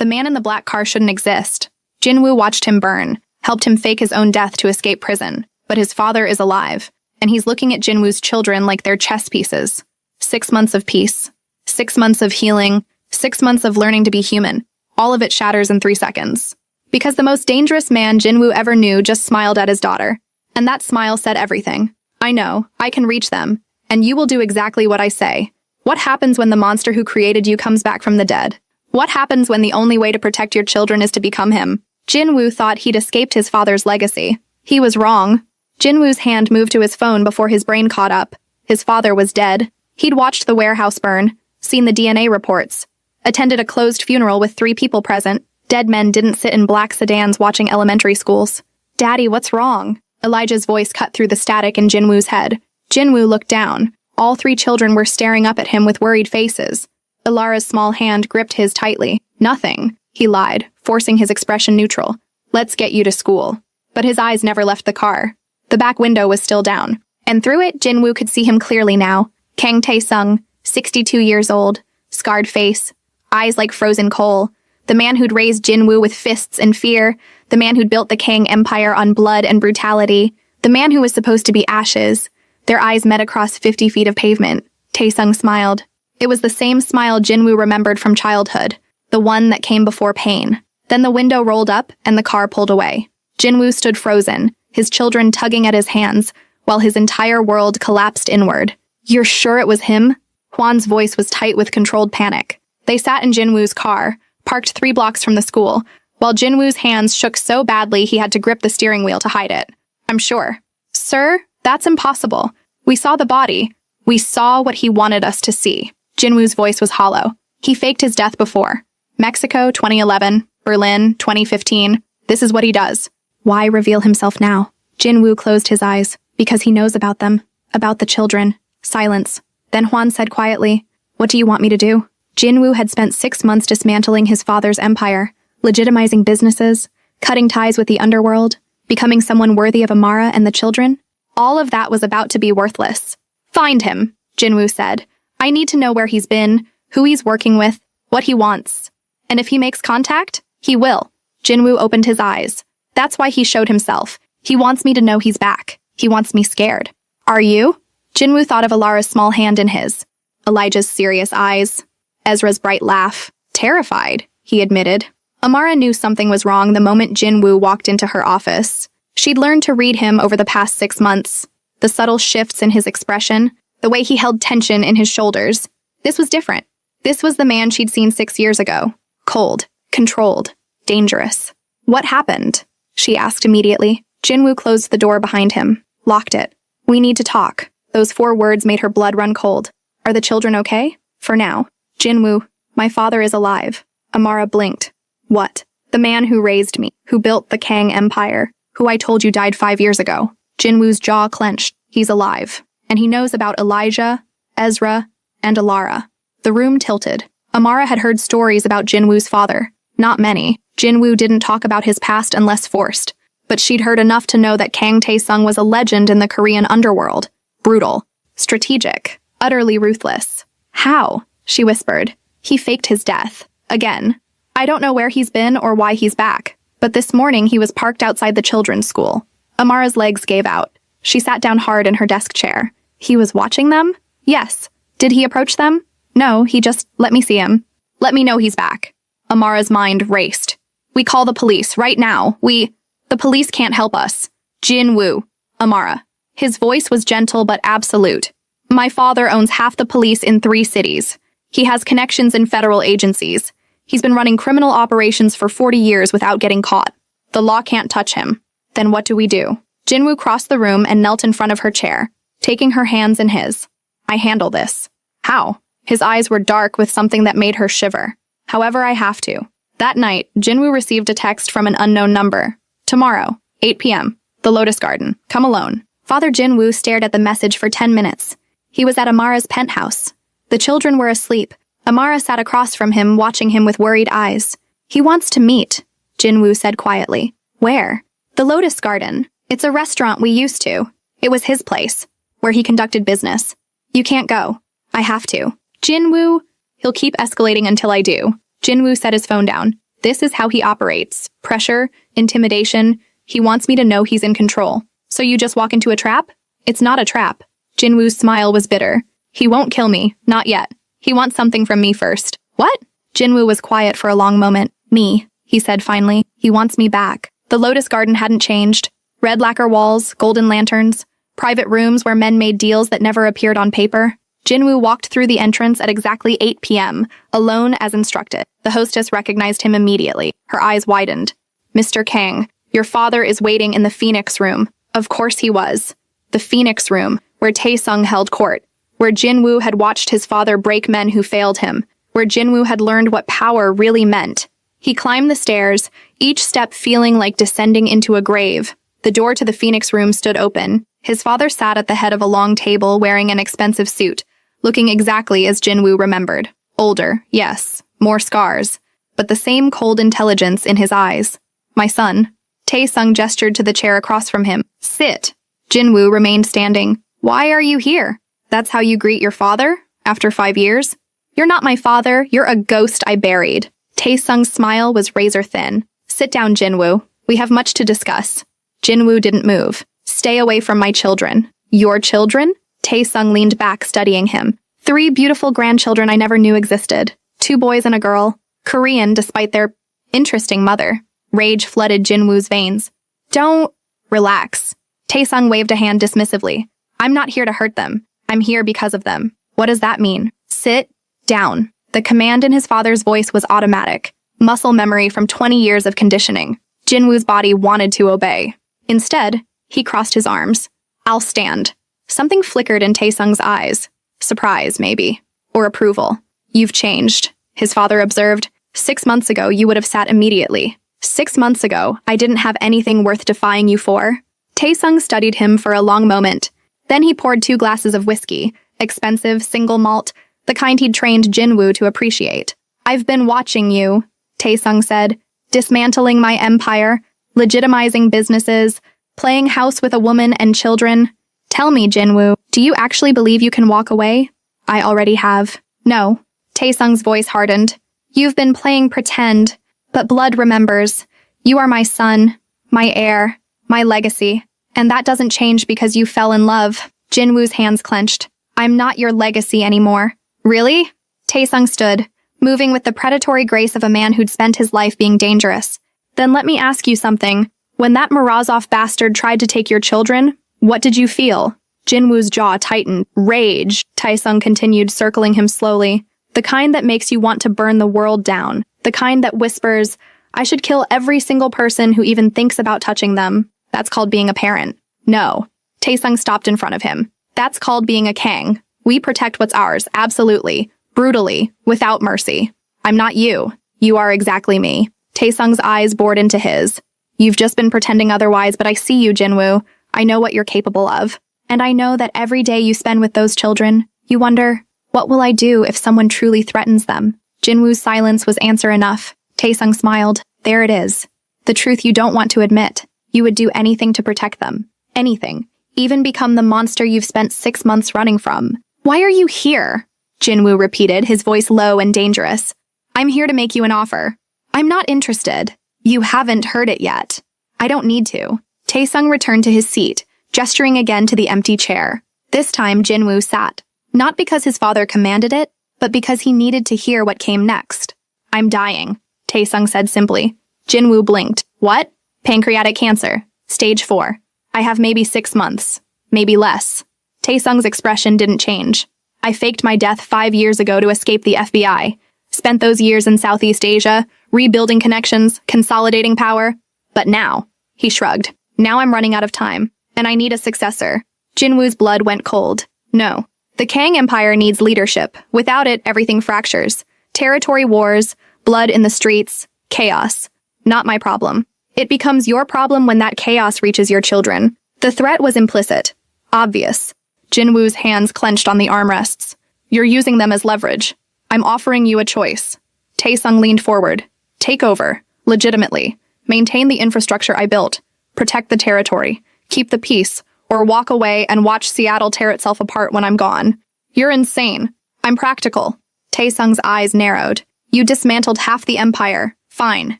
The man in the black car shouldn't exist. Jinwoo watched him burn, helped him fake his own death to escape prison. But his father is alive, and he's looking at Jinwoo's children like they're chess pieces. 6 months of peace. 6 months of healing. 6 months of learning to be human. All of it shatters in 3 seconds. Because the most dangerous man Jinwoo ever knew just smiled at his daughter. And that smile said everything. I know, I can reach them, and you will do exactly what I say. What happens when the monster who created you comes back from the dead? What happens when the only way to protect your children is to become him? Jinwoo thought he'd escaped his father's legacy. He was wrong. Jinwoo's hand moved to his phone before his brain caught up. His father was dead. He'd watched the warehouse burn, seen the DNA reports, attended a closed funeral with 3 people present. Dead men didn't sit in black sedans watching elementary schools. Daddy, what's wrong? Elijah's voice cut through the static in Jinwoo's head. Jinwoo looked down. All 3 children were staring up at him with worried faces. Ilara's small hand gripped his tightly. Nothing, he lied, forcing his expression neutral. Let's get you to school. But his eyes never left the car. The back window was still down, and through it, Jinwoo could see him clearly now. Kang Tae-sung, 62 years old, scarred face, eyes like frozen coal, the man who'd raised Jinwoo with fists and fear, the man who'd built the Kang Empire on blood and brutality, the man who was supposed to be ashes. Their eyes met across 50 feet of pavement. Tae-sung smiled. It was the same smile Jinwoo remembered from childhood, the one that came before pain. Then the window rolled up and the car pulled away. Jinwoo stood frozen, his children tugging at his hands, while his entire world collapsed inward. You're sure it was him? Hwan's voice was tight with controlled panic. They sat in Jinwoo's car, parked 3 blocks from the school, while Jinwoo's hands shook so badly he had to grip the steering wheel to hide it. I'm sure. Sir, that's impossible. We saw the body. We saw what he wanted us to see. Jinwoo's voice was hollow. He faked his death before. Mexico, 2011. Berlin, 2015. This is what he does. Why reveal himself now? Jinwoo closed his eyes, because he knows about them, about the children. Silence. Then Hwan said quietly, What do you want me to do? Jinwoo had spent 6 months dismantling his father's empire, legitimizing businesses, cutting ties with the underworld, becoming someone worthy of Amara and the children. All of that was about to be worthless. Find him, Jinwoo said. I need to know where he's been, who he's working with, what he wants. And if he makes contact, he will. Jinwoo opened his eyes. That's why he showed himself. He wants me to know he's back. He wants me scared. Are you? Jinwoo thought of Ilara's small hand in his. Elijah's serious eyes. Ezra's bright laugh. Terrified, he admitted. Amara knew something was wrong the moment Jinwoo walked into her office. She'd learned to read him over the past 6 months. The subtle shifts in his expression, the way he held tension in his shoulders. This was different. This was the man she'd seen 6 years ago. Cold, controlled, dangerous. What happened? She asked immediately. Jinwoo closed the door behind him, locked it. We need to talk. Those 4 words made her blood run cold. Are the children okay? For now. Jinwoo, my father is alive. Amara blinked. What? The man who raised me, who built the Kang Empire, who I told you died 5 years ago. Jinwoo's jaw clenched. He's alive. And he knows about Elijah, Ezra, and Ilara. The room tilted. Amara had heard stories about Jinwoo's father. Not many. Jinwoo didn't talk about his past unless forced. But she'd heard enough to know that Kang Tae-sung was a legend in the Korean underworld. Brutal. Strategic. Utterly ruthless. How? She whispered. He faked his death. Again. I don't know where he's been or why he's back. But this morning he was parked outside the children's school. Amara's legs gave out. She sat down hard in her desk chair. He was watching them? Yes. Did he approach them? No, he just let me see him. Let me know he's back. Amara's mind raced. We call the police right now. The police can't help us. Jinwoo. Amara. His voice was gentle but absolute. My father owns half the police in 3 cities. He has connections in federal agencies. He's been running criminal operations for 40 years without getting caught. The law can't touch him. Then what do we do? Jinwoo crossed the room and knelt in front of her chair, taking her hands in his. I handle this. How? His eyes were dark with something that made her shiver. However, I have to. That night, Jinwoo received a text from an unknown number. Tomorrow, 8 p.m., the Lotus Garden. Come alone. Father Jinwoo stared at the message for 10 minutes. He was at Amara's penthouse. The children were asleep. Amara sat across from him, watching him with worried eyes. He wants to meet, Jinwoo said quietly. Where? The Lotus Garden. It's a restaurant we used to. It was his place, where he conducted business. You can't go. I have to. Jinwoo, he'll keep escalating until I do. Jinwoo set his phone down. This is how he operates. Pressure, intimidation. He wants me to know he's in control. So you just walk into a trap? It's not a trap. Jinwoo's smile was bitter. He won't kill me. Not yet. He wants something from me first. What? Jinwoo was quiet for a long moment. Me, he said finally. He wants me back. The Lotus Garden hadn't changed. Red lacquer walls, golden lanterns, private rooms where men made deals that never appeared on paper. Jinwoo walked through the entrance at exactly 8 p.m., alone as instructed. The hostess recognized him immediately. Her eyes widened. Mr. Kang, your father is waiting in the Phoenix Room. Of course he was. The Phoenix Room, where Taesung held court, where Jinwoo had watched his father break men who failed him, where Jinwoo had learned what power really meant. He climbed the stairs, each step feeling like descending into a grave. The door to the Phoenix Room stood open. His father sat at the head of a long table wearing an expensive suit, looking exactly as Jinwoo remembered. Older, yes, more scars, but the same cold intelligence in his eyes. My son. Taesung gestured to the chair across from him. Sit. Jinwoo remained standing. Why are you here? That's how you greet your father? After 5 years? You're not my father. You're a ghost I buried. Taesung's smile was razor thin. Sit down, Jinwoo. We have much to discuss. Jinwoo didn't move. Stay away from my children. Your children? Taesung leaned back, studying him. 3 beautiful grandchildren I never knew existed. 2 boys and a girl. Korean, despite their interesting mother. Rage flooded Jinwoo's veins. Don't... Relax. Taesung waved a hand dismissively. I'm not here to hurt them. I'm here because of them. What does that mean? Sit down. The command in his father's voice was automatic. Muscle memory from 20 years of conditioning. Jinwoo's body wanted to obey. Instead, he crossed his arms. I'll stand. Something flickered in Taesung's eyes. Surprise, maybe. Or approval. You've changed, his father observed. 6 months ago, you would have sat immediately. 6 months ago, I didn't have anything worth defying you for. Taesung studied him for a long moment. Then he poured 2 glasses of whiskey, expensive, single malt, the kind he'd trained Jinwoo to appreciate. I've been watching you, Taesung said, dismantling my empire, legitimizing businesses, playing house with a woman and children. Tell me, Jinwoo, do you actually believe you can walk away? I already have. No. Taesung's voice hardened. You've been playing pretend, but blood remembers. You are my son, my heir, my legacy, and that doesn't change because you fell in love. Jinwoo's hands clenched. I'm not your legacy anymore. Really? Taesung stood, moving with the predatory grace of a man who'd spent his life being dangerous. Then let me ask you something. When that Morozov bastard tried to take your children, what did you feel? Jinwoo's jaw tightened. Rage, Taesung continued, circling him slowly. The kind that makes you want to burn the world down. The kind that whispers, I should kill every single person who even thinks about touching them. That's called being a parent. No. Taesung stopped in front of him. That's called being a Kang. We protect what's ours, absolutely, brutally, without mercy. I'm not you. You are exactly me. Taesung's eyes bored into his. You've just been pretending otherwise, but I see you, Jinwoo. I know what you're capable of. And I know that every day you spend with those children, you wonder, what will I do if someone truly threatens them? Jinwoo's silence was answer enough. Taesung smiled. There it is. The truth you don't want to admit. You would do anything to protect them. Anything. Even become the monster you've spent 6 months running from. Why are you here? Jinwoo repeated, his voice low and dangerous. I'm here to make you an offer. I'm not interested. You haven't heard it yet. I don't need to. Taesung returned to his seat, gesturing again to the empty chair. This time, Jinwoo sat. Not because his father commanded it, but because he needed to hear what came next. I'm dying, Taesung said simply. Jinwoo blinked. What? Pancreatic cancer. Stage 4. I have maybe 6 months. Maybe less. Taesung's expression didn't change. I faked my death 5 years ago to escape the FBI. Spent those years in Southeast Asia, rebuilding connections, consolidating power. But now, he shrugged. Now I'm running out of time, and I need a successor. Jinwoo's blood went cold. No. The Kang Empire needs leadership. Without it, everything fractures. Territory wars, blood in the streets, chaos. Not my problem. It becomes your problem when that chaos reaches your children. The threat was implicit. Obvious. Jinwoo's hands clenched on the armrests. You're using them as leverage. I'm offering you a choice. Taesung leaned forward. Take over. Legitimately. Maintain the infrastructure I built. Protect the territory. Keep the peace. Or walk away and watch Seattle tear itself apart when I'm gone. You're insane. I'm practical. Taesung's eyes narrowed. You dismantled half the empire. Fine.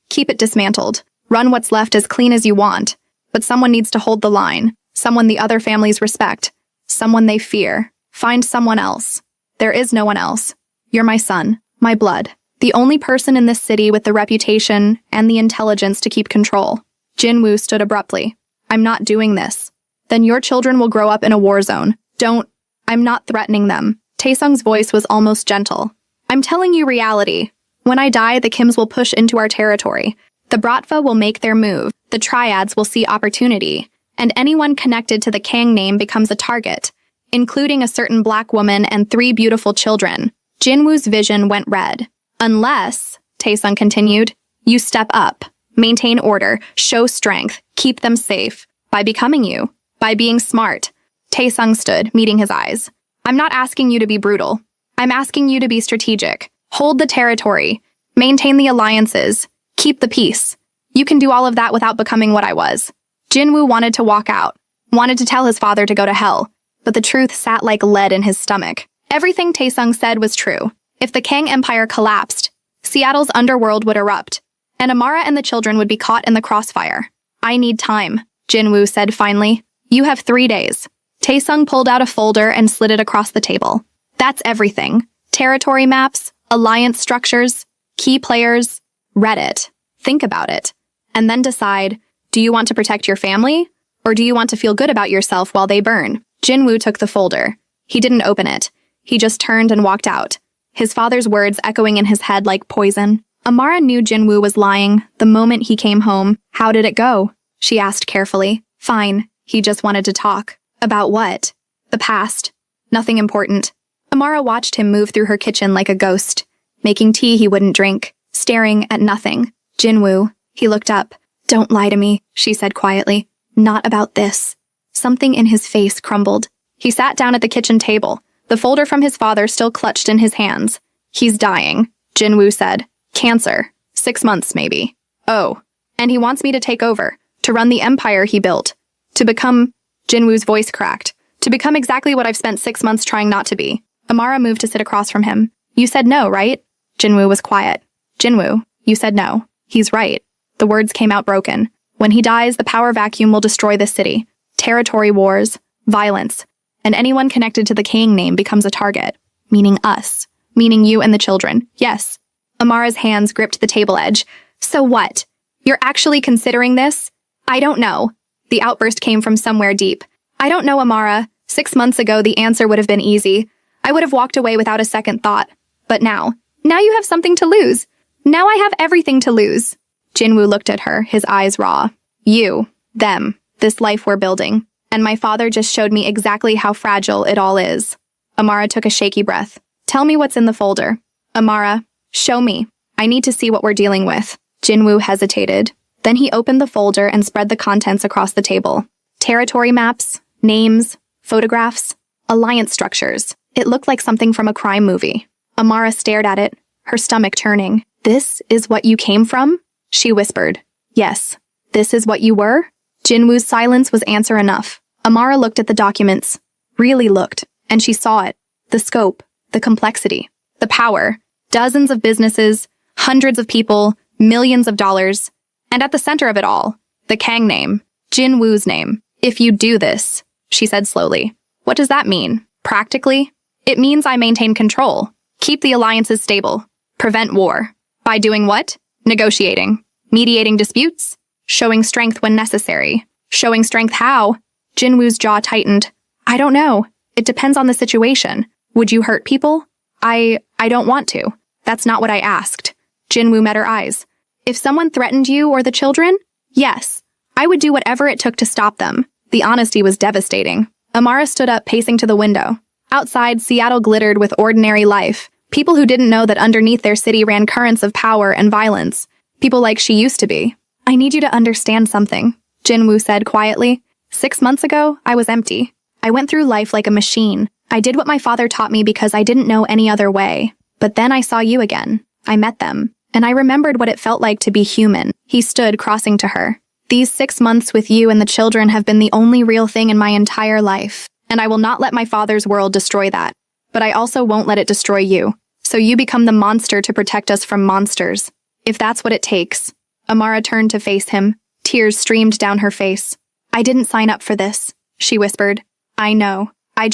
Keep it dismantled. Run what's left as clean as you want. But someone needs to hold the line. Someone the other families respect. Someone they fear. Find someone else. There is no one else. You're my son, my blood. The only person in this city with the reputation and the intelligence to keep control. Jinwoo stood abruptly. I'm not doing this. Then your children will grow up in a war zone. Don't. I'm not threatening them. Taesung's voice was almost gentle. I'm telling you reality. When I die, the Kims will push into our territory. The Bratva will make their move. The Triads will see opportunity. And anyone connected to the Kang name becomes a target, including a certain black woman and 3 beautiful children. Jinwoo's vision went red. Unless, Taesung continued, you step up, maintain order, show strength, keep them safe, by becoming you, by being smart. Taesung stood, meeting his eyes. I'm not asking you to be brutal. I'm asking you to be strategic. Hold the territory, maintain the alliances, keep the peace. You can do all of that without becoming what I was. Jinwoo wanted to walk out, wanted to tell his father to go to hell, but the truth sat like lead in his stomach. Everything Taesung said was true. If the Kang Empire collapsed, Seattle's underworld would erupt, and Amara and the children would be caught in the crossfire. I need time, Jinwoo said finally. You have 3 days. Taesung pulled out a folder and slid it across the table. That's everything. Territory maps, alliance structures, key players. Read it. Think about it. And then decide, do you want to protect your family? Or do you want to feel good about yourself while they burn? Jinwoo took the folder. He didn't open it. He just turned and walked out, his father's words echoing in his head like poison. Amara knew Jinwoo was lying the moment he came home. How did it go? She asked carefully. Fine. He just wanted to talk. About what? The past. Nothing important. Amara watched him move through her kitchen like a ghost, making tea he wouldn't drink, staring at nothing. Jinwoo. He looked up. Don't lie to me, she said quietly. Not about this. Something in his face crumbled. He sat down at the kitchen table, the folder from his father still clutched in his hands. He's dying, Jinwoo said. Cancer. 6 months, maybe. Oh. And he wants me to take over, to run the empire he built. To become... Jinwoo's voice cracked. To become exactly what I've spent 6 months trying not to be. Amara moved to sit across from him. You said no, right? Jinwoo was quiet. Jinwoo, you said no. He's right. The words came out broken. When he dies, the power vacuum will destroy this city. Territory wars, violence, and anyone connected to the Kang name becomes a target. Meaning us. Meaning you and the children. Yes. Amara's hands gripped the table edge. So what? You're actually considering this? I don't know. The outburst came from somewhere deep. I don't know, Amara. 6 months ago, the answer would have been easy. I would have walked away without a second thought. But now you have something to lose. Now I have everything to lose. Jinwoo looked at her, his eyes raw. You, them, this life we're building. And my father just showed me exactly how fragile it all is. Amara took a shaky breath. Tell me what's in the folder. Amara, show me. I need to see what we're dealing with. Jinwoo hesitated. Then he opened the folder and spread the contents across the table. Territory maps, names, photographs, alliance structures. It looked like something from a crime movie. Amara stared at it, her stomach churning. This is what you came from? She whispered. Yes. This is what you were? Jinwoo's silence was answer enough. Amara looked at the documents. Really looked. And she saw it. The scope. The complexity. The power. Dozens of businesses. Hundreds of people. Millions of dollars. And at the center of it all, the Kang name. Jinwoo's name. If you do this, she said slowly. What does that mean? Practically? It means I maintain control. Keep the alliances stable. Prevent war. By doing what? Negotiating. Mediating disputes. Showing strength when necessary. Showing strength how? Jinwoo's jaw tightened. I don't know. It depends on the situation. Would you hurt people? I don't want to. That's not what I asked. Jinwoo met her eyes. If someone threatened you or the children? Yes. I would do whatever it took to stop them. The honesty was devastating. Amara stood up, pacing to the window. Outside, Seattle glittered with ordinary life. People who didn't know that underneath their city ran currents of power and violence. People like she used to be. I need you to understand something, Jinwoo said quietly. 6 months ago, I was empty. I went through life like a machine. I did what my father taught me because I didn't know any other way. But then I saw you again. I met them. And I remembered what it felt like to be human. He stood, crossing to her. These 6 months with you and the children have been the only real thing in my entire life. And I will not let my father's world destroy that. But I also won't let it destroy you. So you become the monster to protect us from monsters. If that's what it takes. Amara turned to face him. Tears streamed down her face. I didn't sign up for this, she whispered. I know. I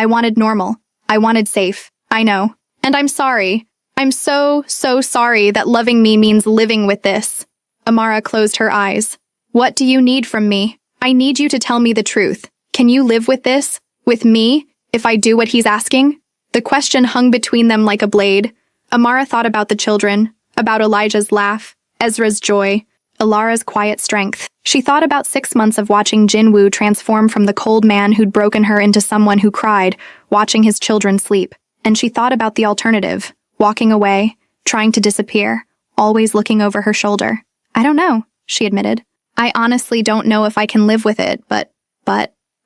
wanted normal. I wanted safe. I know. And I'm sorry. I'm so sorry that loving me means living with this. Amara closed her eyes. What do you need from me? I need you to tell me the truth. Can you live with this? With me? If I do what he's asking? The question hung between them like a blade. Amara thought about the children, about Elijah's laugh, Ezra's joy, Alara's quiet strength. She thought about 6 months of watching Jinwoo transform from the cold man who'd broken her into someone who cried, watching his children sleep. And she thought about the alternative, walking away, trying to disappear, always looking over her shoulder. I don't know, she admitted. I honestly don't know if I can live with it, but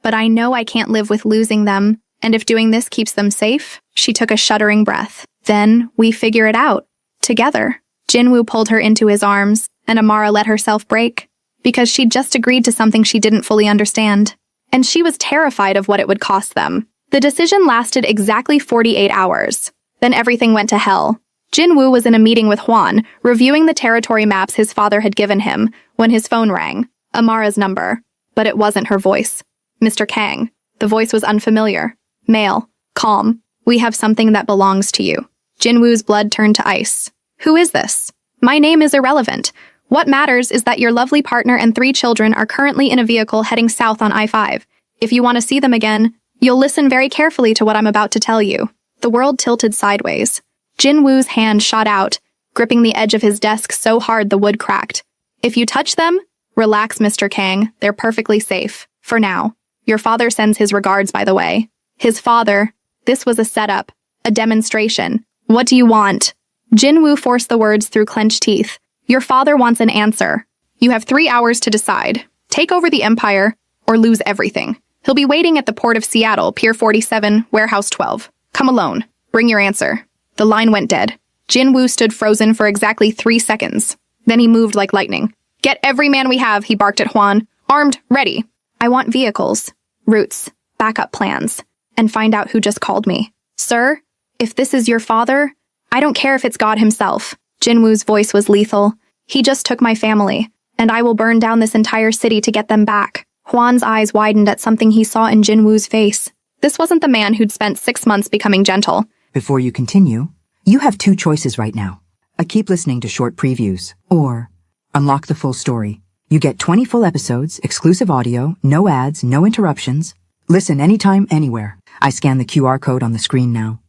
I know I can't live with losing them, and if doing this keeps them safe, she took a shuddering breath. Then we figure it out. Together. Jinwoo pulled her into his arms, and Amara let herself break, because she'd just agreed to something she didn't fully understand. And she was terrified of what it would cost them. The decision lasted exactly 48 hours. Then everything went to hell. Jinwoo was in a meeting with Hwan, reviewing the territory maps his father had given him, when his phone rang. Amara's number. But it wasn't her voice. Mr. Kang. The voice was unfamiliar. Male. Calm. We have something that belongs to you. Jinwoo's blood turned to ice. Who is this? My name is irrelevant. What matters is that your lovely partner and 3 children are currently in a vehicle heading south on I-5. If you want to see them again, you'll listen very carefully to what I'm about to tell you. The world tilted sideways. Jinwoo's hand shot out, gripping the edge of his desk so hard the wood cracked. If you touch them, relax, Mr. Kang. They're perfectly safe. For now. Your father sends his regards, by the way. His father. This was a setup. A demonstration. What do you want? Jinwoo forced the words through clenched teeth. Your father wants an answer. You have 3 hours to decide. Take over the empire, or lose everything. He'll be waiting at the port of Seattle, Pier 47, Warehouse 12. Come alone. Bring your answer. The line went dead. Jinwoo stood frozen for exactly 3 seconds. Then he moved like lightning. Get every man we have, he barked at Hwan. Armed, ready. I want vehicles, routes, backup plans, and find out who just called me. Sir, if this is your father, I don't care if it's God himself. Jinwoo's voice was lethal. He just took my family, and I will burn down this entire city to get them back. Hwan's eyes widened at something he saw in Jinwoo's face. This wasn't the man who'd spent 6 months becoming gentle. Before you continue, you have 2 choices right now. Keep listening to short previews, or unlock the full story. You get 20 full episodes, exclusive audio, no ads, no interruptions. Listen anytime, anywhere. I scan the QR code on the screen now.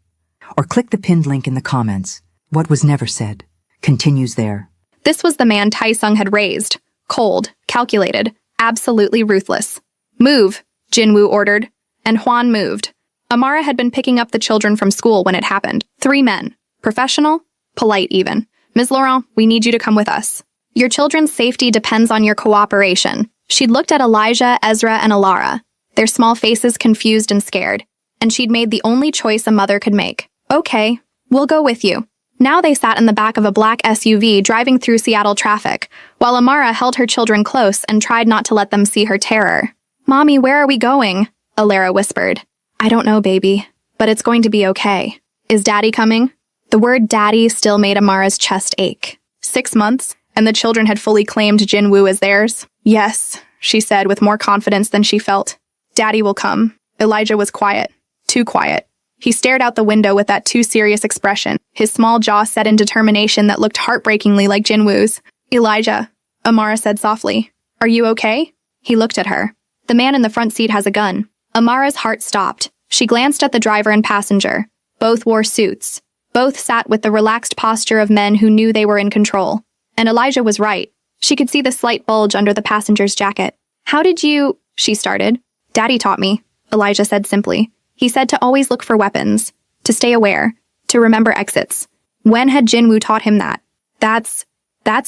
Or click the pinned link in the comments. What was never said continues there. This was the man Taesung had raised. Cold, calculated, absolutely ruthless. Move, Jinwoo ordered. And Hwan moved. Amara had been picking up the children from school when it happened. 3 men. Professional, polite even. Ms. Laurent, we need you to come with us. Your children's safety depends on your cooperation. She'd looked at Elijah, Ezra, and Alara, their small faces confused and scared. And she'd made the only choice a mother could make. Okay, we'll go with you. Now they sat in the back of a black SUV driving through Seattle traffic, while Amara held her children close and tried not to let them see her terror. Mommy, where are we going? Alara whispered. I don't know, baby, but it's going to be okay. Is Daddy coming? The word Daddy still made Amara's chest ache. 6 months, and the children had fully claimed Jinwoo as theirs? Yes, she said with more confidence than she felt. Daddy will come. Elijah was quiet. Too quiet. He stared out the window with that too serious expression, his small jaw set in determination that looked heartbreakingly like Jinwoo's. Elijah, Amara said softly. Are you okay? He looked at her. The man in the front seat has a gun. Amara's heart stopped. She glanced at the driver and passenger. Both wore suits. Both sat with the relaxed posture of men who knew they were in control. And Elijah was right. She could see the slight bulge under the passenger's jacket. How did you... she started. Daddy taught me, Elijah said simply. He said to always look for weapons, to stay aware, to remember exits. When had Jinwoo taught him that? That's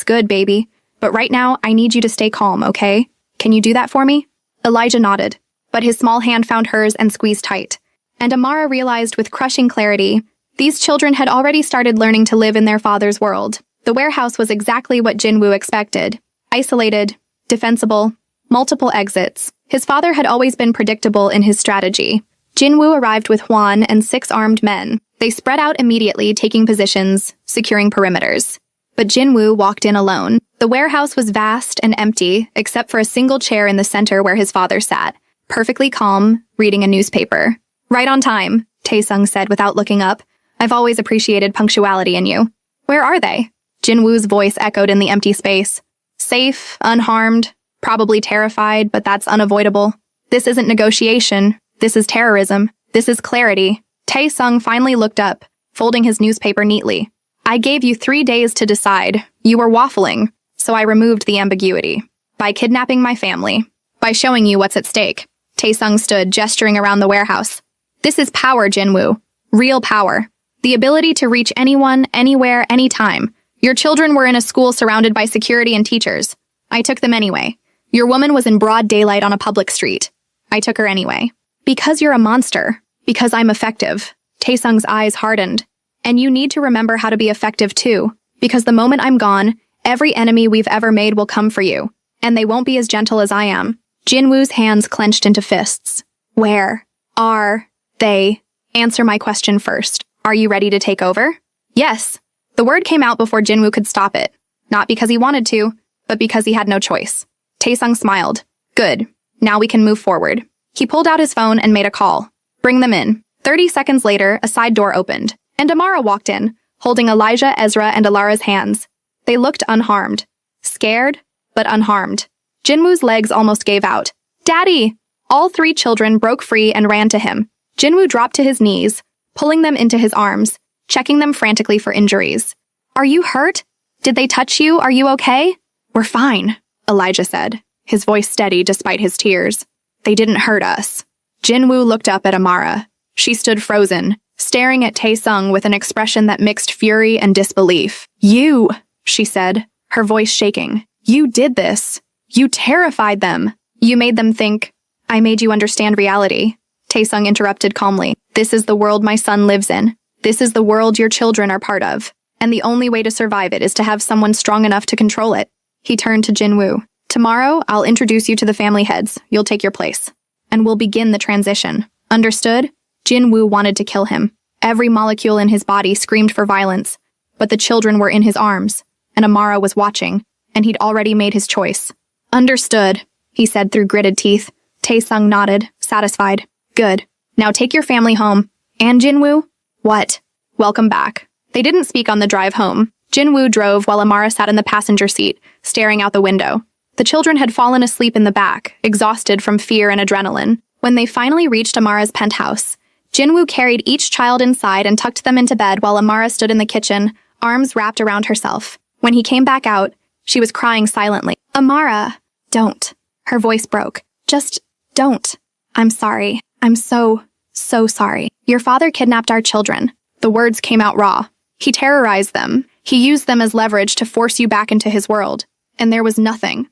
good, baby. But right now, I need you to stay calm, okay? Can you do that for me? Elijah nodded, but his small hand found hers and squeezed tight. And Amara realized with crushing clarity, these children had already started learning to live in their father's world. The warehouse was exactly what Jinwoo expected. Isolated, defensible, multiple exits. His father had always been predictable in his strategy. Jinwoo arrived with Hwan and 6 armed men. They spread out immediately, taking positions, securing perimeters. But Jinwoo walked in alone. The warehouse was vast and empty, except for a single chair in the center where his father sat, perfectly calm, reading a newspaper. "Right on time," Taesung said without looking up. "I've always appreciated punctuality in you." "Where are they?" Jinwoo's voice echoed in the empty space. "Safe, unharmed, probably terrified, but that's unavoidable. This isn't negotiation. This is terrorism. This is clarity." Taesung finally looked up, folding his newspaper neatly. "I gave you 3 days to decide. You were waffling, so I removed the ambiguity. By kidnapping my family. By showing you what's at stake." Taesung stood, gesturing around the warehouse. "This is power, Jinwoo. Real power. The ability to reach anyone, anywhere, anytime. Your children were in a school surrounded by security and teachers. I took them anyway. Your woman was in broad daylight on a public street. I took her anyway. Because you're a monster. Because I'm effective." Taesung's eyes hardened. "And you need to remember how to be effective too. Because the moment I'm gone, every enemy we've ever made will come for you. And they won't be as gentle as I am." Jinwoo's hands clenched into fists. "Where are they? Answer my question first. Are you ready to take over?" "Yes." The word came out before Jinwoo could stop it. Not because he wanted to, but because he had no choice. Taesung smiled. "Good. Now we can move forward." He pulled out his phone and made a call. "Bring them in." 30 seconds later, a side door opened, and Amara walked in, holding Elijah, Ezra, and Alara's hands. They looked unharmed. Scared, but unharmed. Jinwoo's legs almost gave out. "Daddy!" All 3 children broke free and ran to him. Jinwoo dropped to his knees, pulling them into his arms, checking them frantically for injuries. "Are you hurt? Did they touch you? Are you okay?" "We're fine," Elijah said, his voice steady despite his tears. "They didn't hurt us." Jinwoo looked up at Amara. She stood frozen, staring at Taesung with an expression that mixed fury and disbelief. "You," she said, her voice shaking. "You did this. You terrified them. You made them think." "I made you understand reality," Taesung interrupted calmly. "This is the world my son lives in. This is the world your children are part of. And the only way to survive it is to have someone strong enough to control it." He turned to Jinwoo. "Tomorrow, I'll introduce you to the family heads. You'll take your place. And we'll begin the transition. Understood?" Jinwoo wanted to kill him. Every molecule in his body screamed for violence. But the children were in his arms, and Amara was watching, and he'd already made his choice. "Understood," he said through gritted teeth. Taesung nodded, satisfied. "Good. Now take your family home. And Jinwoo?" "What?" "Welcome back." They didn't speak on the drive home. Jinwoo drove while Amara sat in the passenger seat, staring out the window. The children had fallen asleep in the back, exhausted from fear and adrenaline. When they finally reached Amara's penthouse, Jinwoo carried each child inside and tucked them into bed while Amara stood in the kitchen, arms wrapped around herself. When he came back out, she was crying silently. "Amara, don't." Her voice broke. "Just don't. I'm sorry. I'm so sorry. Your father kidnapped our children." The words came out raw. "He terrorized them. He used them as leverage to force you back into his world. And there was nothing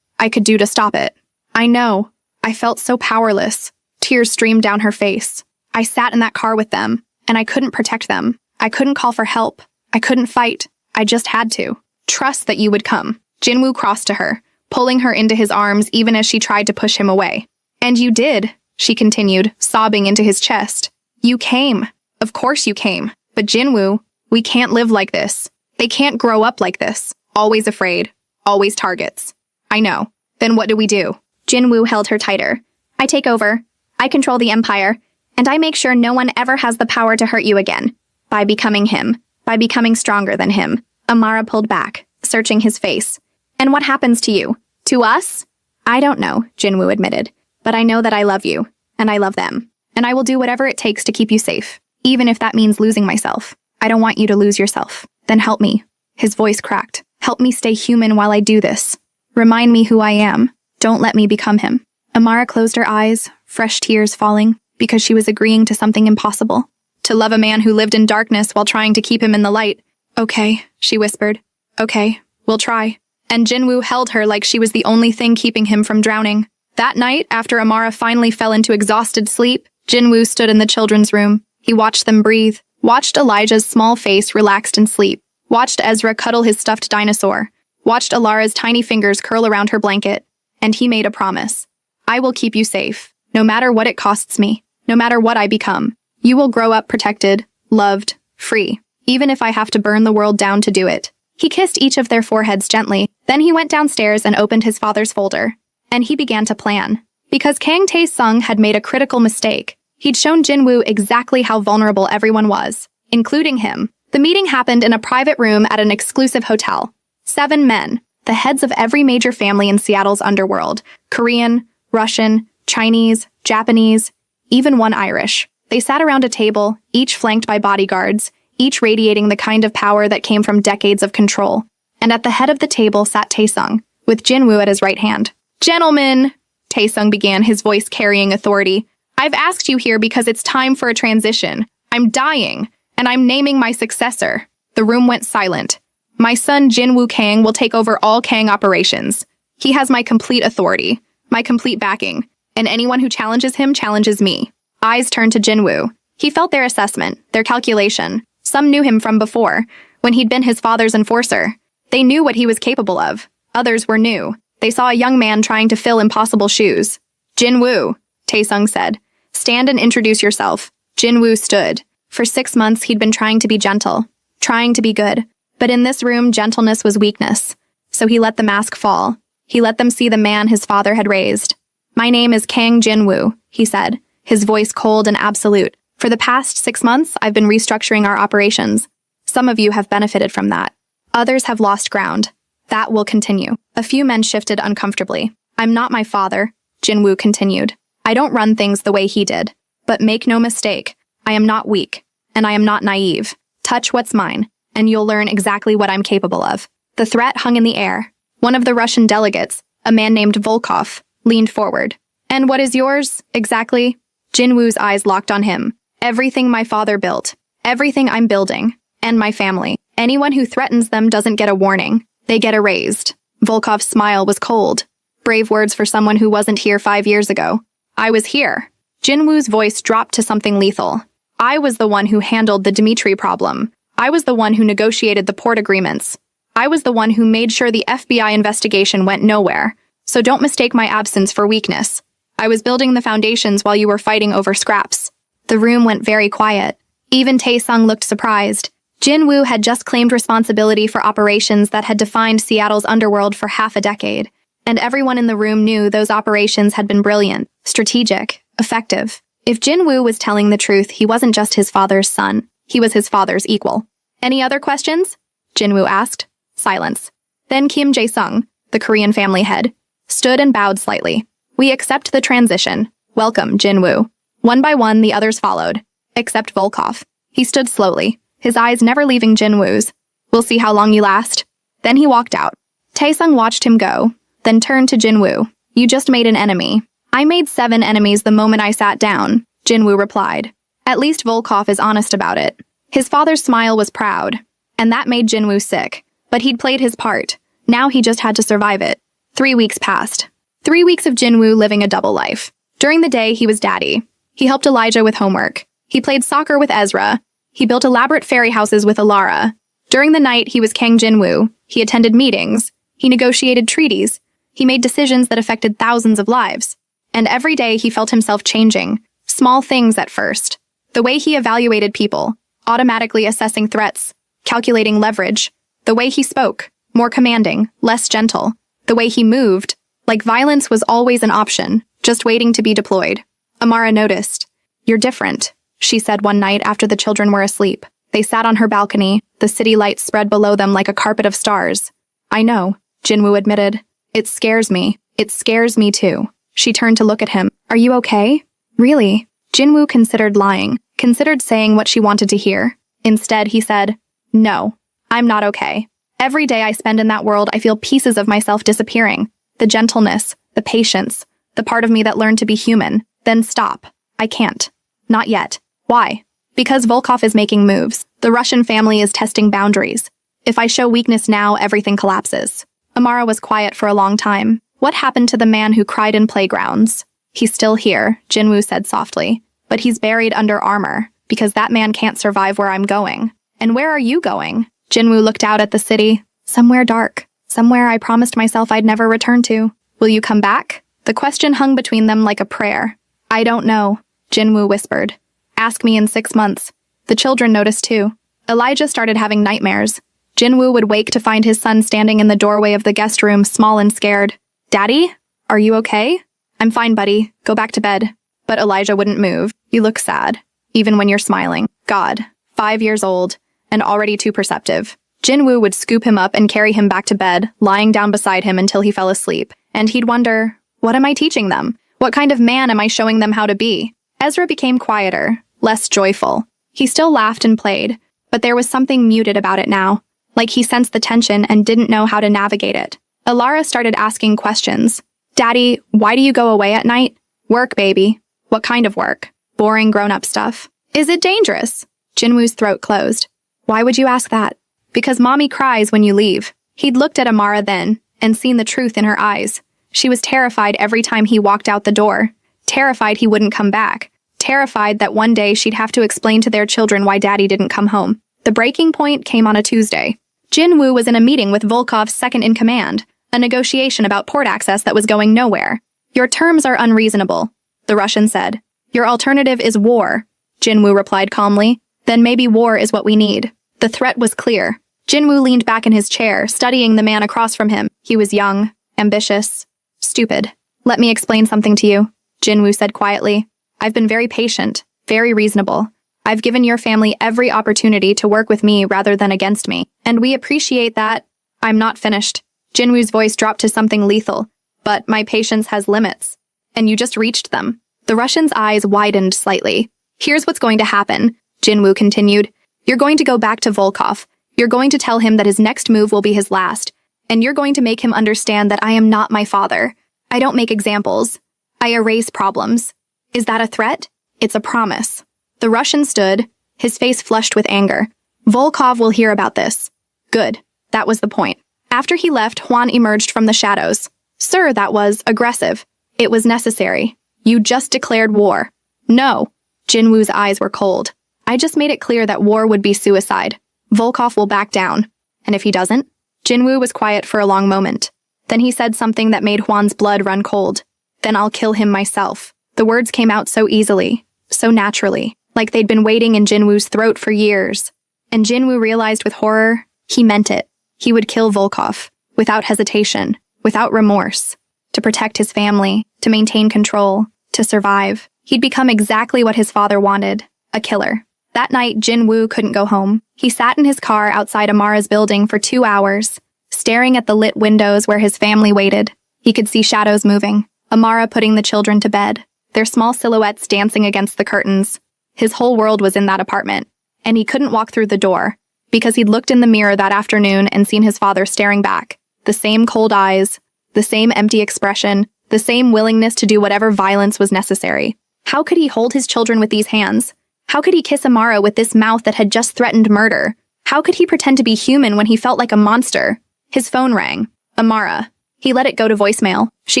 I could do to stop it. I know. I felt so powerless." Tears streamed down her face. "I sat in that car with them, and I couldn't protect them. I couldn't call for help. I couldn't fight. I just had to. Trust that you would come." Jinwoo crossed to her, pulling her into his arms even as she tried to push him away. "And you did," she continued, sobbing into his chest. "You came. Of course you came. But Jinwoo, we can't live like this. They can't grow up like this. Always afraid. Always targets." "I know. Then what do we do?" Jinwoo held her tighter. "I take over. I control the empire. And I make sure no one ever has the power to hurt you again. By becoming him. By becoming stronger than him." Amara pulled back, searching his face. "And what happens to you? To us?" "I don't know," Jinwoo admitted. "But I know that I love you. And I love them. And I will do whatever it takes to keep you safe. Even if that means losing myself. I don't want you to lose yourself. Then help me." His voice cracked. "Help me stay human while I do this. Remind me who I am. Don't let me become him." Amara closed her eyes, fresh tears falling, because she was agreeing to something impossible. To love a man who lived in darkness while trying to keep him in the light. "Okay," she whispered. "Okay, we'll try." And Jinwoo held her like she was the only thing keeping him from drowning. That night, after Amara finally fell into exhausted sleep, Jinwoo stood in the children's room. He watched them breathe, watched Elijah's small face relaxed in sleep, watched Ezra cuddle his stuffed dinosaur, watched Alara's tiny fingers curl around her blanket, and he made a promise. "I will keep you safe, no matter what it costs me, no matter what I become. You will grow up protected, loved, free, even if I have to burn the world down to do it." He kissed each of their foreheads gently. Then he went downstairs and opened his father's folder. And he began to plan. Because Kang Tae-sung had made a critical mistake, he'd shown Jinwoo exactly how vulnerable everyone was, including him. The meeting happened in a private room at an exclusive hotel. 7 men, the heads of every major family in Seattle's underworld, Korean, Russian, Chinese, Japanese, even one Irish. They sat around a table, each flanked by bodyguards, each radiating the kind of power that came from decades of control. And at the head of the table sat Tae-sung, with Jinwoo at his right hand. "Gentlemen," Tae-sung began, his voice carrying authority, "I've asked you here because it's time for a transition. I'm dying, and I'm naming my successor." The room went silent. "My son Jinwoo Kang will take over all Kang operations. He has my complete authority, my complete backing, and anyone who challenges him challenges me." Eyes turned to Jinwoo. He felt their assessment, their calculation. Some knew him from before, when he'd been his father's enforcer. They knew what he was capable of. Others were new. They saw a young man trying to fill impossible shoes. "Jinwoo," Tae-sung said. "Stand and introduce yourself." Jinwoo stood. For 6 months, he'd been trying to be gentle, trying to be good. But in this room, gentleness was weakness. So he let the mask fall. He let them see the man his father had raised. "My name is Kang Jinwoo," he said, his voice cold and absolute. "For the past 6 months, I've been restructuring our operations. Some of you have benefited from that. Others have lost ground. That will continue." A few men shifted uncomfortably. "I'm not my father," Jinwoo continued. "I don't run things the way he did. But make no mistake, I am not weak, and I am not naive. Touch what's mine, and you'll learn exactly what I'm capable of." The threat hung in the air. One of the Russian delegates, a man named Volkov, leaned forward. "And what is yours, exactly?" Jinwoo's eyes locked on him. "Everything my father built. Everything I'm building. And my family. Anyone who threatens them doesn't get a warning. They get erased." Volkov's smile was cold. Brave words for someone who wasn't here 5 years ago. "I was here." Jinwoo's voice dropped to something lethal. "I was the one who handled the Dmitry problem. I was the one who negotiated the port agreements. I was the one who made sure the FBI investigation went nowhere. So don't mistake my absence for weakness. I was building the foundations while you were fighting over scraps." The room went very quiet. Even Tae-sung looked surprised. Jinwoo had just claimed responsibility for operations that had defined Seattle's underworld for half a decade. And everyone in the room knew those operations had been brilliant, strategic, effective. If Jinwoo was telling the truth, he wasn't just his father's son. He was his father's equal. "Any other questions?" Jinwoo asked. Silence. Then Kim Jae-sung, the Korean family head, stood and bowed slightly. "We accept the transition. Welcome, Jinwoo." One by one, the others followed, except Volkov. He stood slowly, his eyes never leaving Jinwoo's. "We'll see how long you last." Then he walked out. Tae-sung watched him go, then turned to Jinwoo. "You just made an enemy." "I made 7 enemies the moment I sat down," Jinwoo replied. At least Volkov is honest about it. His father's smile was proud, and that made Jinwoo sick. But he'd played his part. Now he just had to survive it. 3 weeks passed. 3 weeks of Jinwoo living a double life. During the day, he was daddy. He helped Elijah with homework. He played soccer with Ezra. He built elaborate fairy houses with Alara. During the night, he was Kang Jinwoo. He attended meetings. He negotiated treaties. He made decisions that affected thousands of lives. And every day, he felt himself changing. Small things at first. The way he evaluated people, automatically assessing threats, calculating leverage. The way he spoke, more commanding, less gentle. The way he moved, like violence was always an option, just waiting to be deployed. Amara noticed. "You're different," she said one night after the children were asleep. They sat on her balcony, the city lights spread below them like a carpet of stars. "I know," Jinwoo admitted. "It scares me. It scares me too." She turned to look at him. "Are you okay?" "Really?" Jinwoo considered lying, considered saying what she wanted to hear. Instead, he said, "No, I'm not okay. Every day I spend in that world, I feel pieces of myself disappearing. The gentleness, the patience, the part of me that learned to be human. Then stop. I can't. Not yet." "Why?" "Because Volkov is making moves. The Russian family is testing boundaries. If I show weakness now, everything collapses." Amara was quiet for a long time. "What happened to the man who cried in playgrounds?" "He's still here," Jinwoo said softly. "But he's buried under armor, because that man can't survive where I'm going." "And where are you going?" Jinwoo looked out at the city. "Somewhere dark. Somewhere I promised myself I'd never return to." "Will you come back?" The question hung between them like a prayer. "I don't know," Jinwoo whispered. "Ask me in 6 months." The children noticed too. Elijah started having nightmares. Jinwoo would wake to find his son standing in the doorway of the guest room, small and scared. "Daddy? Are you okay?" "I'm fine, buddy. Go back to bed." But Elijah wouldn't move. "You look sad, even when you're smiling." God, 5 years old, and already too perceptive. Jinwoo would scoop him up and carry him back to bed, lying down beside him until he fell asleep. And he'd wonder, what am I teaching them? What kind of man am I showing them how to be? Ezra became quieter, less joyful. He still laughed and played, but there was something muted about it now, like he sensed the tension and didn't know how to navigate it. Alara started asking questions. "Daddy, why do you go away at night?" "Work, baby." "What kind of work?" "Boring grown-up stuff." "Is it dangerous?" Jinwoo's throat closed. "Why would you ask that?" "Because mommy cries when you leave." He'd looked at Amara then, and seen the truth in her eyes. She was terrified every time he walked out the door. Terrified he wouldn't come back. Terrified that one day she'd have to explain to their children why Daddy didn't come home. The breaking point came on a Tuesday. Jinwoo was in a meeting with Volkov's second-in-command, a negotiation about port access that was going nowhere. "Your terms are unreasonable," the Russian said. "Your alternative is war," Jinwoo replied calmly. "Then maybe war is what we need." The threat was clear. Jinwoo leaned back in his chair, studying the man across from him. He was young, ambitious, stupid. "Let me explain something to you," Jinwoo said quietly. "I've been very patient, very reasonable. I've given your family every opportunity to work with me rather than against me, and we appreciate that." "I'm not finished." Jinwoo's voice dropped to something lethal. "But my patience has limits. And you just reached them." The Russian's eyes widened slightly. "Here's what's going to happen," Jinwoo continued. "You're going to go back to Volkov. You're going to tell him that his next move will be his last. And you're going to make him understand that I am not my father. I don't make examples. I erase problems. Is that a threat? It's a promise." The Russian stood, his face flushed with anger. "Volkov will hear about this." Good. That was the point. After he left, Juan emerged from the shadows. "Sir, that was aggressive." "It was necessary. You just declared war." "No." Jinwoo's eyes were cold. "I just made it clear that war would be suicide. Volkov will back down. And if he doesn't?" Jinwoo was quiet for a long moment. Then he said something that made Juan's blood run cold. "Then I'll kill him myself." The words came out so easily, so naturally, like they'd been waiting in Jinwoo's throat for years. And Jinwoo realized with horror, he meant it. He would kill Volkov, without hesitation, without remorse, to protect his family, to maintain control, to survive. He'd become exactly what his father wanted, a killer. That night, Jinwoo couldn't go home. He sat in his car outside Amara's building for 2 hours, staring at the lit windows where his family waited. He could see shadows moving, Amara putting the children to bed, their small silhouettes dancing against the curtains. His whole world was in that apartment, and he couldn't walk through the door, because he'd looked in the mirror that afternoon and seen his father staring back. The same cold eyes, the same empty expression, the same willingness to do whatever violence was necessary. How could he hold his children with these hands? How could he kiss Amara with this mouth that had just threatened murder? How could he pretend to be human when he felt like a monster? His phone rang. Amara. He let it go to voicemail. She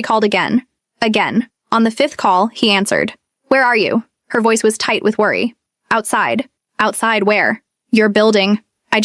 called again. Again. On the 5th call, he answered. "Where are you?" Her voice was tight with worry. "Outside." "Outside where?" "Your building. I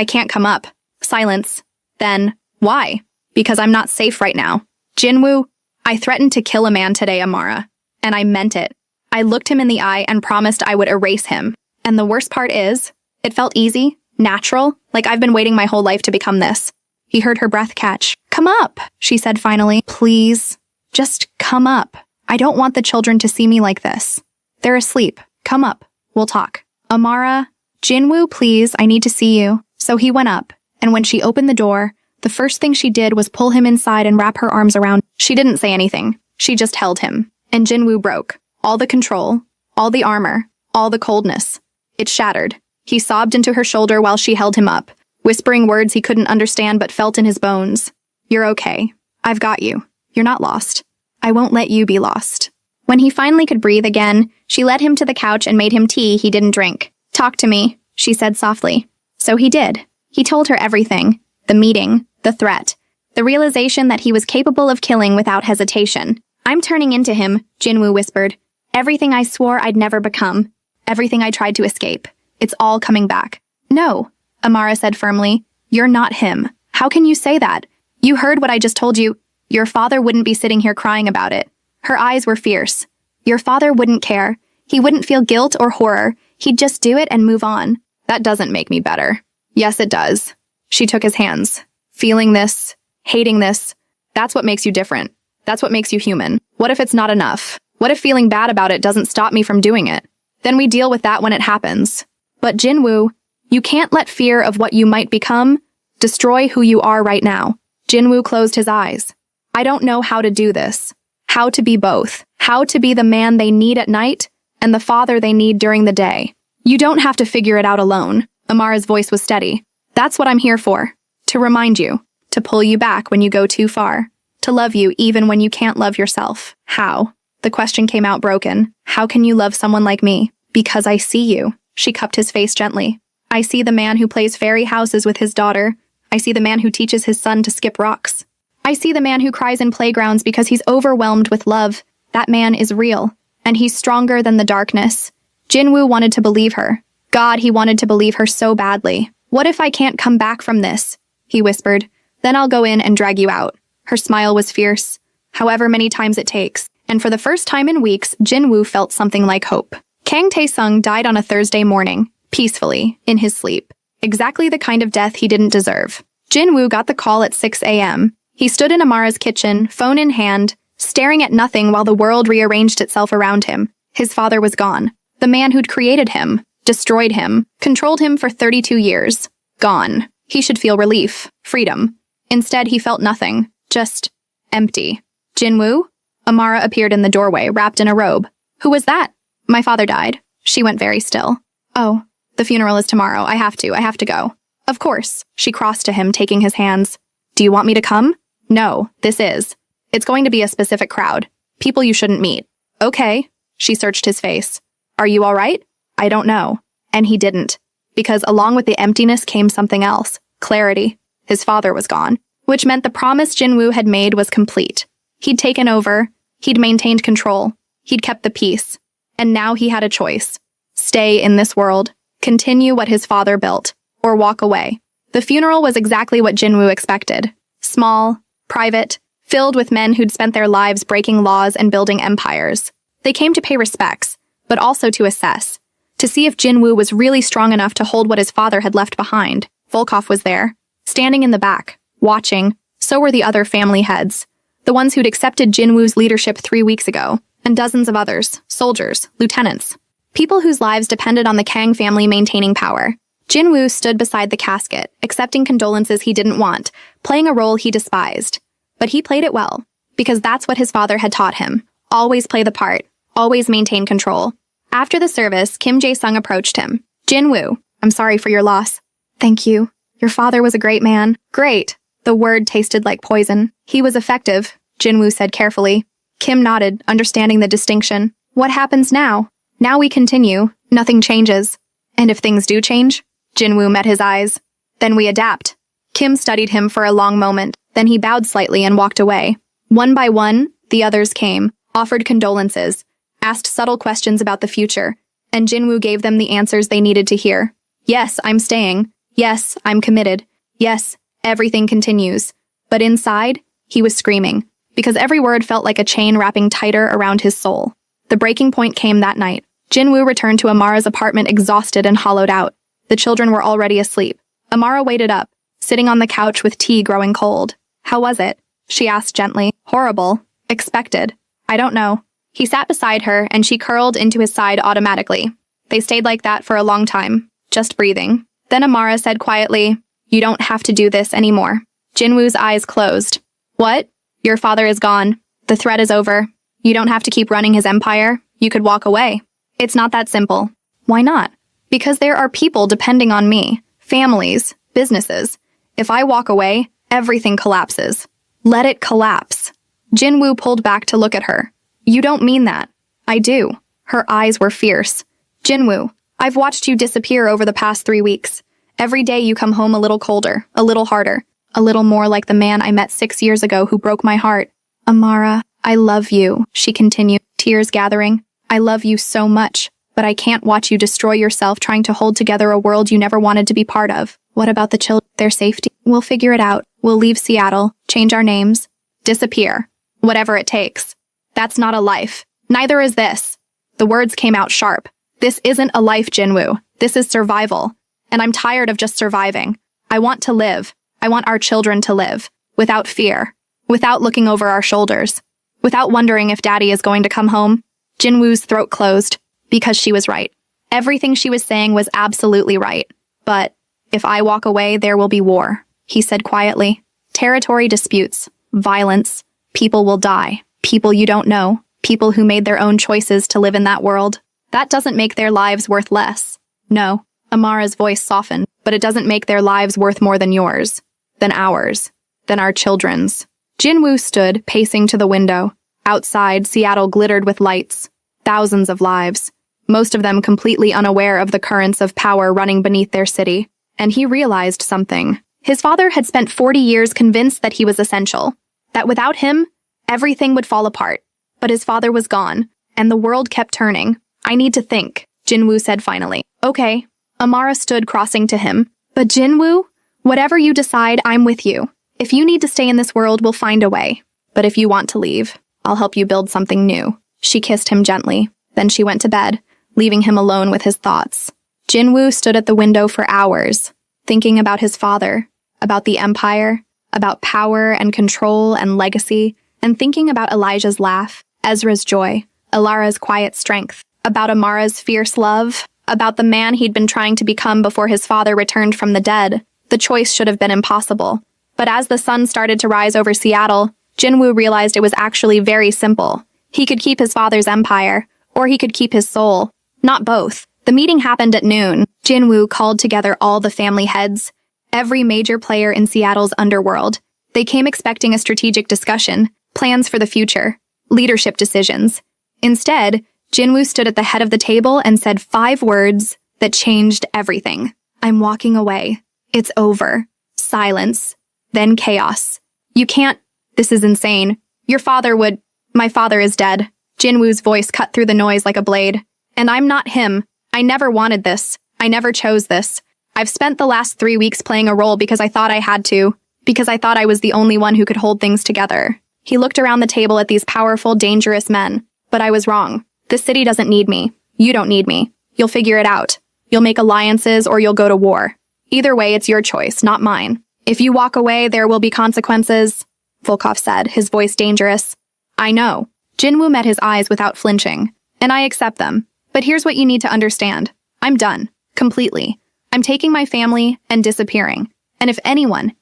can't come up." Silence. Then, "Why?" "Because I'm not safe right now." "Jinwoo, I threatened to kill a man today, Amara. And I meant it. I looked him in the eye and promised I would erase him. And the worst part is, it felt easy, natural, like I've been waiting my whole life to become this." He heard her breath catch. "Come up," she said finally. "Please, just come up. I don't want the children to see me like this. They're asleep. Come up. We'll talk." "Amara, Jinwoo, please, I need to see you." So he went up, and when she opened the door, the first thing she did was pull him inside and wrap her arms around. She didn't say anything. She just held him. And Jinwoo broke. All the control, all the armor, all the coldness. It shattered. He sobbed into her shoulder while she held him up, whispering words he couldn't understand but felt in his bones. "You're okay. I've got you. You're not lost. I won't let you be lost." When he finally could breathe again, she led him to the couch and made him tea he didn't drink. "Talk to me," she said softly. So he did. He told her everything. The meeting, the threat, the realization that he was capable of killing without hesitation. "I'm turning into him," Jinwoo whispered. "Everything I swore I'd never become. Everything I tried to escape. It's all coming back." "No," Amara said firmly. "You're not him. How can you say that? You heard what I just told you. Your father wouldn't be sitting here crying about it." Her eyes were fierce. "Your father wouldn't care. He wouldn't feel guilt or horror. He'd just do it and move on." "That doesn't make me better." "Yes, it does. She took his hands. Feeling this, hating this, that's what makes you different. That's what makes you human. What if it's not enough? What if feeling bad about it doesn't stop me from doing it? Then we deal with that when it happens. But Jinwoo, you can't let fear of what you might become destroy who you are right now. Jinwoo closed his eyes. I don't know how to do this. How to be both. How to be the man they need at night and the father they need during the day. You don't have to figure it out alone. Amara's voice was steady. That's what I'm here for. To remind you. To pull you back when you go too far. To love you even when you can't love yourself. How? The question came out broken. How can you love someone like me? Because I see you. She cupped his face gently. I see the man who plays fairy houses with his daughter. I see the man who teaches his son to skip rocks. I see the man who cries in playgrounds because he's overwhelmed with love. That man is real. And he's stronger than the darkness. Jinwoo wanted to believe her. God, he wanted to believe her so badly. What if I can't come back from this? He whispered. Then I'll go in and drag you out. Her smile was fierce. However many times it takes. And for the first time in weeks, Jinwoo felt something like hope. Kang Tae-sung died on a Thursday morning, peacefully, in his sleep. Exactly the kind of death he didn't deserve. Jinwoo got the call at 6 a.m. He stood in Amara's kitchen, phone in hand, staring at nothing while the world rearranged itself around him. His father was gone. The man who'd created him, destroyed him, controlled him for 32 years. Gone. He should feel relief, freedom. Instead, he felt nothing. Just empty. Jinwoo? Amara appeared in the doorway, wrapped in a robe. Who was that? My father died. She went very still. Oh, the funeral is tomorrow. I have to go. Of course. She crossed to him, taking his hands. Do you want me to come? No, this is. It's going to be a specific crowd. People you shouldn't meet. Okay. She searched his face. Are you all right? I don't know. And he didn't. Because along with the emptiness came something else. Clarity. His father was gone. Which meant the promise Jinwoo had made was complete. He'd taken over. He'd maintained control. He'd kept the peace. And now he had a choice. Stay in this world. Continue what his father built. Or walk away. The funeral was exactly what Jinwoo expected. Small, private, filled with men who'd spent their lives breaking laws and building empires. They came to pay respects, but also to assess. To see if Jinwoo was really strong enough to hold what his father had left behind. Volkov was there, standing in the back, watching. So were the other family heads. The ones who'd accepted Jinwoo's leadership 3 weeks ago, and dozens of others, soldiers, lieutenants. People whose lives depended on the Kang family maintaining power. Jinwoo stood beside the casket, accepting condolences he didn't want, playing a role he despised. But he played it well, because that's what his father had taught him. Always play the part, always maintain control. After the service, Kim Jae-sung approached him. Jinwoo, I'm sorry for your loss. Thank you. Your father was a great man. Great. The word tasted like poison. He was effective, Jinwoo said carefully. Kim nodded, understanding the distinction. What happens now? Now we continue. Nothing changes. And if things do change? Jinwoo met his eyes. Then we adapt. Kim studied him for a long moment. Then he bowed slightly and walked away. One by one, the others came, offered condolences, asked subtle questions about the future, and Jinwoo gave them the answers they needed to hear. Yes, I'm staying. Yes, I'm committed. Yes, everything continues. But inside, he was screaming, because every word felt like a chain wrapping tighter around his soul. The breaking point came that night. Jinwoo returned to Amara's apartment exhausted and hollowed out. The children were already asleep. Amara waited up, sitting on the couch with tea growing cold. How was it? She asked gently. Horrible. Expected. I don't know. He sat beside her, and she curled into his side automatically. They stayed like that for a long time, just breathing. Then Amara said quietly, You don't have to do this anymore. Jinwoo's eyes closed. What? Your father is gone. The threat is over. You don't have to keep running his empire. You could walk away. It's not that simple. Why not? Because there are people depending on me. Families, businesses. If I walk away, everything collapses. Let it collapse. Jinwoo pulled back to look at her. You don't mean that. I do. Her eyes were fierce. Jinwoo, I've watched you disappear over the past 3 weeks. Every day you come home a little colder, a little harder, a little more like the man I met 6 years ago who broke my heart. Amara, I love you, she continued, tears gathering. I love you so much, but I can't watch you destroy yourself trying to hold together a world you never wanted to be part of. What about the children? Their safety? We'll figure it out. We'll leave Seattle, change our names, disappear. Whatever it takes. That's not a life. Neither is this. The words came out sharp. This isn't a life, Jinwoo. This is survival. And I'm tired of just surviving. I want to live. I want our children to live. Without fear. Without looking over our shoulders. Without wondering if Daddy is going to come home. Jinwoo's throat closed, because she was right. Everything she was saying was absolutely right. But, if I walk away, there will be war, he said quietly. Territory disputes, violence, people will die, people you don't know, people who made their own choices to live in that world. That doesn't make their lives worth less. No, Amara's voice softened, but it doesn't make their lives worth more than yours, than ours, than our children's. Jinwoo stood, pacing to the window. Outside, Seattle glittered with lights. Thousands of lives, most of them completely unaware of the currents of power running beneath their city. And he realized something. His father had spent 40 years convinced that he was essential, that without him, everything would fall apart. But his father was gone, and the world kept turning. I need to think, Jinwoo said finally. Okay. Amara stood crossing to him. But Jinwoo, whatever you decide, I'm with you. If you need to stay in this world, we'll find a way. But if you want to leave, I'll help you build something new. She kissed him gently. Then she went to bed, leaving him alone with his thoughts. Jinwoo stood at the window for hours, thinking about his father, about the empire, about power and control and legacy, and thinking about Elijah's laugh, Ezra's joy, Alara's quiet strength, about Amara's fierce love, about the man he'd been trying to become before his father returned from the dead. The choice should have been impossible. But as the sun started to rise over Seattle, Jinwoo realized it was actually very simple. He could keep his father's empire, or he could keep his soul. Not both. The meeting happened at noon. Jinwoo called together all the family heads, every major player in Seattle's underworld. They came expecting a strategic discussion, plans for the future, leadership decisions. Instead, Jinwoo stood at the head of the table and said 5 words that changed everything. I'm walking away. It's over. Silence. Then chaos. You can't. This is insane. Your father would. My father is dead. Jinwoo's voice cut through the noise like a blade. And I'm not him. I never wanted this. I never chose this. I've spent the last 3 weeks playing a role because I thought I had to. Because I thought I was the only one who could hold things together. He looked around the table at these powerful, dangerous men. But I was wrong. This city doesn't need me. You don't need me. You'll figure it out. You'll make alliances or you'll go to war. Either way, it's your choice, not mine. If you walk away, there will be consequences, Volkov said, his voice dangerous. I know. Jinwoo met his eyes without flinching. And I accept them. But here's what you need to understand. I'm done. Completely. I'm taking my family and disappearing. And if anyone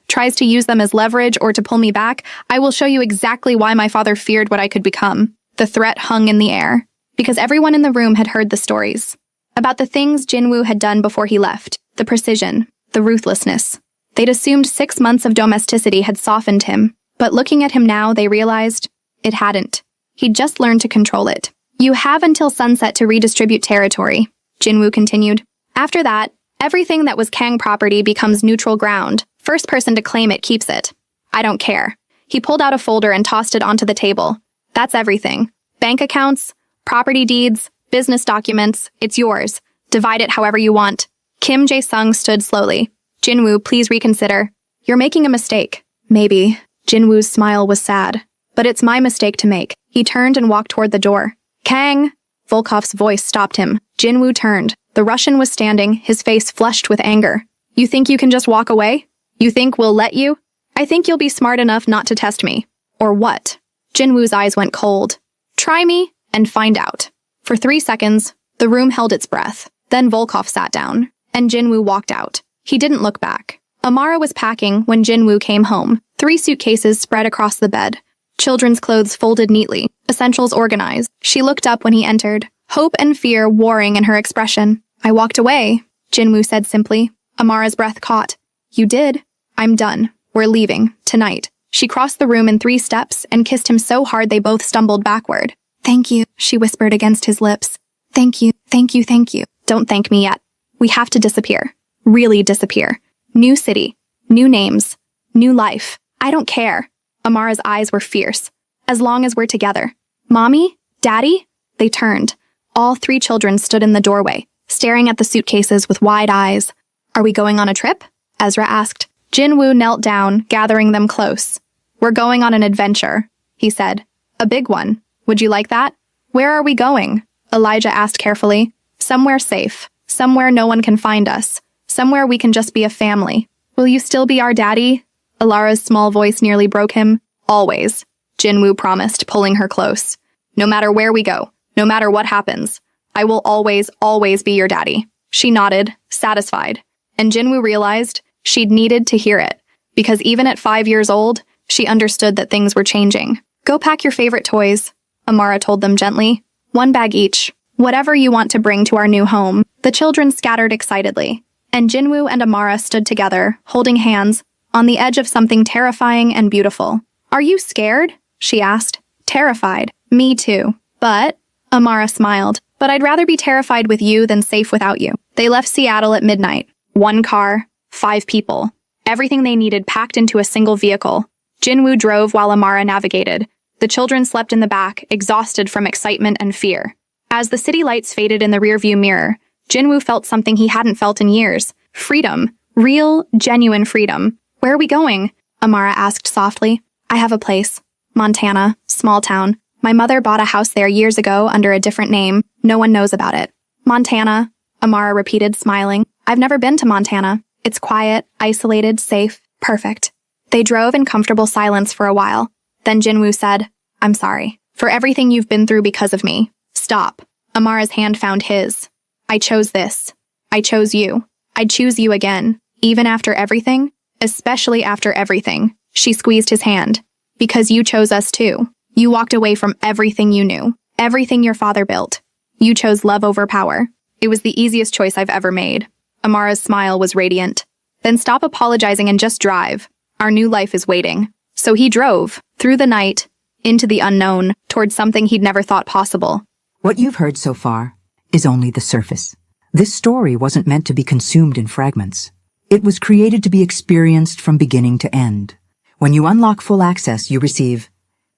tries to use them as leverage or to pull me back, I will show you exactly why my father feared what I could become. The threat hung in the air. Because everyone in the room had heard the stories. About the things Jinwoo had done before he left. The precision. The ruthlessness. They'd assumed 6 months of domesticity had softened him. But looking at him now, they realized it hadn't. He'd just learned to control it. You have until sunset to redistribute territory, Jinwoo continued. After that, everything that was Kang property becomes neutral ground. First person to claim it keeps it. I don't care. He pulled out a folder and tossed it onto the table. That's everything. Bank accounts, property deeds, business documents, it's yours. Divide it however you want. Kim Jae-sung stood slowly. Jinwoo, please reconsider. You're making a mistake. Maybe. Jinwoo's smile was sad. But it's my mistake to make. He turned and walked toward the door. Kang! Volkov's voice stopped him. Jinwoo turned. The Russian was standing, his face flushed with anger. You think you can just walk away? You think we'll let you? I think you'll be smart enough not to test me. Or what? Jinwoo's eyes went cold. Try me and find out. For 3 seconds, the room held its breath. Then Volkov sat down, and Jinwoo walked out. He didn't look back. Amara was packing when Jinwoo came home. 3 suitcases spread across the bed. Children's clothes folded neatly, essentials organized. She looked up when he entered, hope and fear warring in her expression. I walked away, Jinwoo said simply. Amara's breath caught. You did? I'm done. We're leaving, tonight. She crossed the room in 3 steps and kissed him so hard they both stumbled backward. Thank you, she whispered against his lips. Thank you, thank you, thank you. Don't thank me yet. We have to disappear. Really disappear. New city. New names. New life. I don't care. Amara's eyes were fierce. As long as we're together. Mommy? Daddy? They turned. All 3 children stood in the doorway, staring at the suitcases with wide eyes. Are we going on a trip? Ezra asked. Jinwoo knelt down, gathering them close. We're going on an adventure, he said. A big one. Would you like that? Where are we going? Elijah asked carefully. Somewhere safe. Somewhere no one can find us. Somewhere we can just be a family. Will you still be our daddy? Alara's small voice nearly broke him. Always, Jinwoo promised, pulling her close. No matter where we go, no matter what happens, I will always, always be your daddy. She nodded, satisfied, and Jinwoo realized she'd needed to hear it, because even at 5 years old, she understood that things were changing. Go pack your favorite toys, Amara told them gently. 1 bag each. Whatever you want to bring to our new home. The children scattered excitedly, and Jinwoo and Amara stood together, holding hands, on the edge of something terrifying and beautiful. Are you scared? She asked. Terrified. Me too. But, Amara smiled, but I'd rather be terrified with you than safe without you. They left Seattle at midnight. 1 car, 5 people. Everything they needed packed into a single vehicle. Jinwoo drove while Amara navigated. The children slept in the back, exhausted from excitement and fear. As the city lights faded in the rearview mirror, Jinwoo felt something he hadn't felt in years. Freedom. Real, genuine freedom. Where are we going? Amara asked softly. I have a place. Montana. Small town. My mother bought a house there years ago under a different name. No one knows about it. Montana, Amara repeated, smiling. I've never been to Montana. It's quiet, isolated, safe, perfect. They drove in comfortable silence for a while. Then Jinwoo said, I'm sorry for everything you've been through because of me. Stop. Amara's hand found his. I chose this. I chose you. I'd choose you again, even after everything, especially after everything. She squeezed his hand. Because you chose us too. You walked away from everything you knew, everything your father built. You chose love over power. It was the easiest choice I've ever made. Amara's smile was radiant. Then stop apologizing and just drive. Our new life is waiting. So he drove, through the night, into the unknown, towards something he'd never thought possible. What you've heard so far is only the surface. This story wasn't meant to be consumed in fragments. It was created to be experienced from beginning to end. When you unlock full access, you receive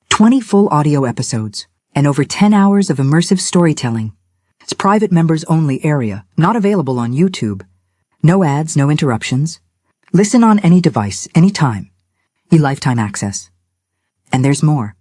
20 full audio episodes and over 10 hours of immersive storytelling. It's private members-only area, not available on YouTube. No ads, no interruptions. Listen on any device, anytime. Lifetime access. And there's more.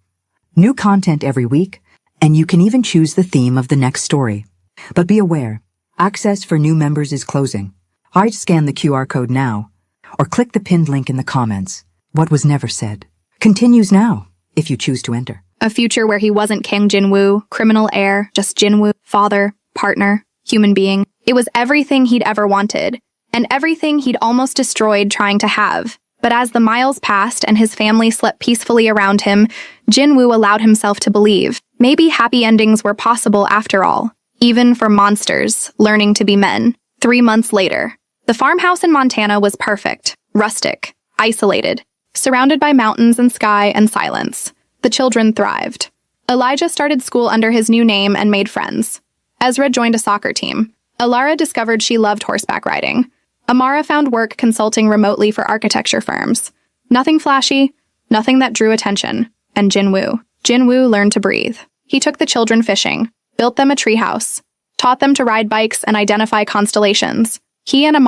New content every week, and you can even choose the theme of the next story. But be aware, access for new members is closing. I'd scan the QR code now, or click the pinned link in the comments. What was never said continues now, if you choose to enter. A future where he wasn't King Jinwoo, criminal heir, just Jinwoo, father, partner, human being. It was everything he'd ever wanted, and everything he'd almost destroyed trying to have. But as the miles passed and his family slept peacefully around him, Jinwoo allowed himself to believe maybe happy endings were possible after all, even for monsters learning to be men. 3 months later, the farmhouse in Montana was perfect, rustic, isolated, surrounded by mountains and sky and silence. The children thrived. Elijah started school under his new name and made friends. Ezra joined a soccer team. Alara discovered she loved horseback riding. Amara found work consulting remotely for architecture firms. Nothing flashy, nothing that drew attention. And Jinwoo learned to breathe. He took the children fishing, built them a treehouse, taught them to ride bikes and identify constellations. He and Amara